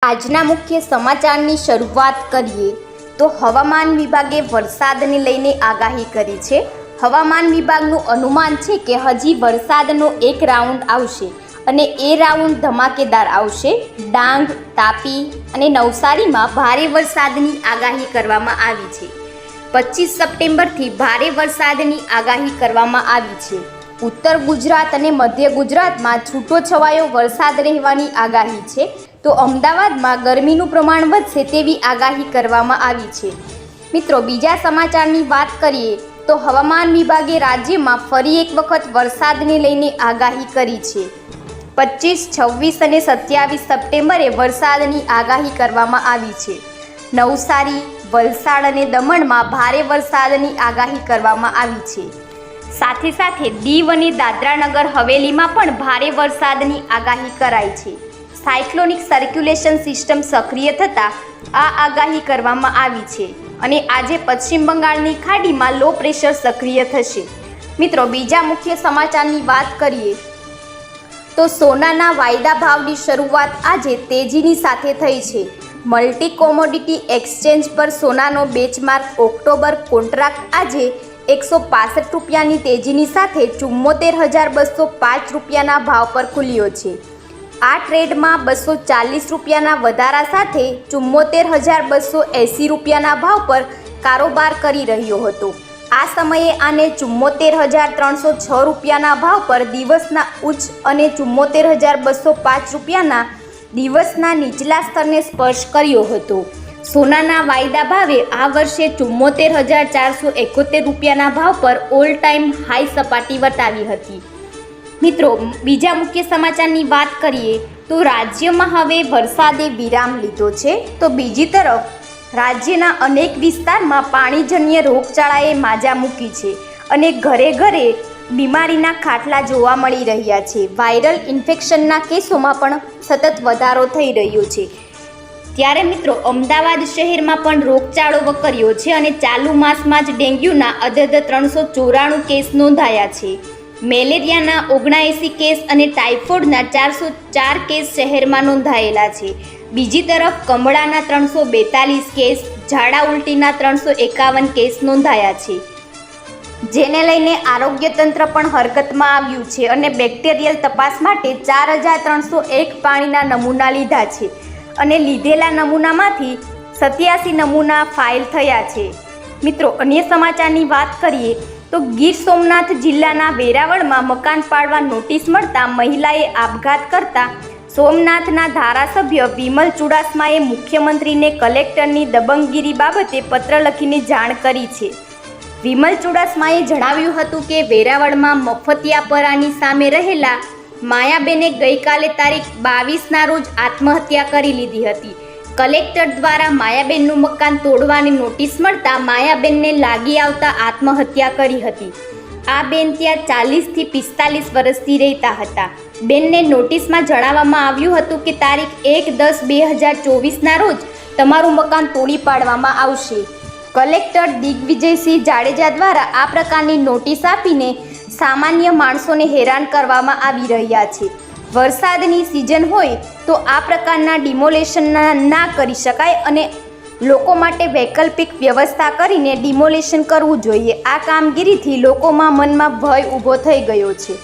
આજના મુખ્ય સમાચારની શરૂઆત કરીએ તો હવામાન વિભાગે વરસાદને લઈને આગાહી કરી છે। હવામાન વિભાગનું અનુમાન છે કે હજી વરસાદનો એક રાઉન્ડ આવશે અને એ રાઉન્ડ ધમાકેદાર આવશે। ડાંગ, તાપી અને નવસારીમાં ભારે વરસાદની આગાહી કરવામાં આવી છે। 25 સપ્ટેમ્બરથી ભારે વરસાદની આગાહી કરવામાં આવી છે। ઉત્તર ગુજરાત અને મધ્ય ગુજરાતમાં છૂટો છવાયો વરસાદ રહેવાની આગાહી છે, તો અમદાવાદમાં ગરમીનું પ્રમાણ વધશે તેવી આગાહી કરવામાં આવી છે। મિત્રો, બીજા સમાચારની વાત કરીએ તો હવામાન વિભાગે રાજ્યમાં ફરી એક વખત વરસાદને લઈને આગાહી કરી છે। 25, 26 અને 27 સપ્ટેમ્બરે વરસાદની આગાહી કરવામાં આવી છે। નવસારી, વલસાડ અને દમણમાં ભારે વરસાદની આગાહી કરવામાં આવી છે। સાથે સાથે દીવ અને દાદરાનગર હવેલીમાં પણ ભારે વરસાદની આગાહી કરાઈ છે। સાયક્લોનિક સર્ક્યુલેશન સિસ્ટમ સક્રિય થતાં આ આગાહી કરવામાં આવી છે અને આજે પશ્ચિમ બંગાળની ખાડીમાં લો પ્રેશર સક્રિય થશે। મિત્રો, બીજા મુખ્ય સમાચારની વાત કરીએ તો સોનાના વાયદા ભાવની શરૂઆત આજે તેજીની સાથે થઈ છે। મલ્ટી કોમોડિટી એક્સચેન્જ પર સોનાનો બેચમાર્ક ઓક્ટોબર કોન્ટ્રાક્ટ આજે 165 રૂપિયાની તેજીની સાથે 74,205 રૂપિયાના ભાવ પર ખુલ્યો છે। આ ટ્રેડમાં 240 રૂપિયાના વધારા સાથે 74,280 રૂપિયાના ભાવ પર કારોબાર કરી રહ્યો હતો। આ સમયે આને 74,306 રૂપિયાના ભાવ પર દિવસના ઉચ્ચ અને 74,205 રૂપિયાના દિવસના નીચલા સ્તરને સ્પર્શ કર્યો હતો। સોનાના વાયદા ભાવે આ વર્ષે 74,471 રૂપિયાના ભાવ પર ઓલ ટાઈમ હાઈ સપાટી વટાવી હતી। મિત્રો, બીજા મુખ્ય સમાચારની વાત કરીએ તો રાજ્યમાં હવે વરસાદે વિરામ લીધો છે, તો બીજી તરફ રાજ્યના અનેક વિસ્તારમાં પાણીજન્ય રોગચાળાએ માજા મૂકી છે અને ઘરે ઘરે બીમારીના ખાટલા જોવા મળી રહ્યા છે। વાયરલ ઇન્ફેક્શનના કેસોમાં પણ સતત વધારો થઈ રહ્યો છે। ત્યારે મિત્રો, અમદાવાદ શહેરમાં પણ રોગચાળો વકર્યો છે અને ચાલુ માસમાં જ ડેન્ગ્યુના અધધ 394 કેસ નોંધાયા છે। મેલેરિયાના 79 કેસ અને ટાઇફોઇડના 404 કેસ શહેરમાં નોંધાયેલા છે। બીજી તરફ કમળાના 342 કેસ, ઝાડા ઉલટીના 351 કેસ નોંધાયા છે, જેને લઈને આરોગ્ય તંત્ર પણ હરકતમાં આવ્યું છે અને બેક્ટેરિયલ તપાસ માટે 4,301 પાણીના નમૂના લીધા છે અને લીધેલા નમૂનામાંથી 87 નમૂના ફાઇલ થયા છે। મિત્રો, અન્ય સમાચારની વાત કરીએ તો ગીર સોમનાથ જિલ્લાના વેરાવળમાં મકાન પાડવા નોટિસ મળતા મહિલાએ આપઘાત કરતા સોમનાથના ધારાસભ્ય વિમલ ચુડાસમાએ મુખ્યમંત્રીને કલેક્ટરની દબંગગીરી બાબતે પત્ર લખીને જાણ કરી છે। વિમલ ચુડાસમાએ જણાવ્યું હતું કે વેરાવળમાં મફતિયાપરાની સામે રહેલા માયાબેને ગઈકાલે તારીખ 22ના રોજ આત્મહત્યા કરી લીધી હતી। કલેક્ટર દ્વારા માયાબેનનું મકાન તોડવાની નોટિસ મળતા માયાબેનને લાગી આવતા આત્મહત્યા કરી હતી। આ બેન ત્યાં 40થી 45 વર્ષથી રહેતા હતા। બેનને નોટિસમાં જણાવવામાં આવ્યું હતું કે તારીખ 1/10/2024ના રોજ તમારું મકાન તોડી પાડવામાં આવશે। કલેક્ટર દિગ્વિજયસિંહ જાડેજા દ્વારા આ પ્રકારની નોટિસ આપીને સામાન્ય માણસોને હેરાન કરવામાં આવી રહ્યા છે। વરસાદની સિઝન હોય તો આ પ્રકારના ડિમોલેશન ના કરી શકાય અને લોકો માટે વૈકલ્પિક વ્યવસ્થા કરીને ડિમોલેશન કરવું જોઈએ। આ કામગીરીથી લોકોમાં મનમાં ભય ઊભો થઈ ગયો છે।